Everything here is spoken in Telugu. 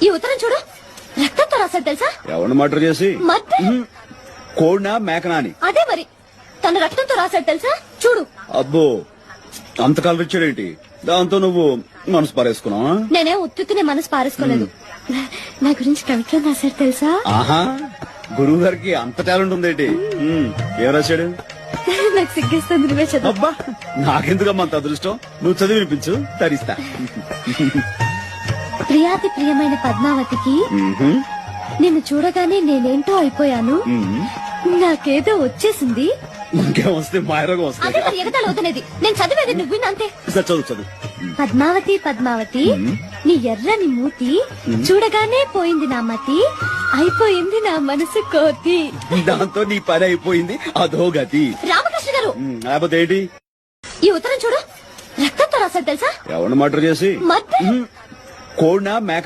ఈ ఉత్తరం చూడు, రక్తంతో రాశాడు తెలుసా? ఎవరిని మర్డర్ చేసి? మర్డర్? కోడినా మేకనా అని. అదే మరి, తన రక్తంతో రాశాడు తెలుసా? చూడు. అబ్బో, అంత కలరిచ్చాడేంటి? దాంతో నువ్వు మనసు పారేసుకున్నావా? నేనే ఉత్తునే మనసు పారేసుకోలేదు. నా గురించి కవిత్వం రాశాడు తెలుసా? ఆహా, గురువు గారికి అంత టాలెంట్ ఉందేంటి? ఏం రాశాడు? నాకు సిగ్గేస్తుంది, నువ్వే చదువు. అబ్బా, నాకెందుకమ్మా అంత అదృష్టం? నువ్వు చదివి వినిపించు, తరిస్తా. ప్రియాతి ప్రియమైన పద్మావతికి నిన్ను చూడగానే నేనేంటో అయిపోయాను. నాకేదో వచ్చేసింది. ఇంకేం వస్తే మాయరోగం వస్తుంది. అదే మరి ఎగతాళి అవుతున్నది. నేను చదివేది నువ్వు విన్నంతే. చదువు చదువు. పద్మావతి పద్మావతి, నీ ఎర్రని మూతి చూడగానే పోయింది నా మతి, అయిపోయింది నా మనసు కోతి. దాంతో నీ పని అయిపోయింది, అదో గతి. రామకృష్ణ గారు, లేకపోతే ఏంటి? ఈ ఉత్తరం చూడు, రక్తంతో రాశాడు తెలుసా? ఎవరిని మర్డర్ చేసి? మర్డర్? కోడినా మేక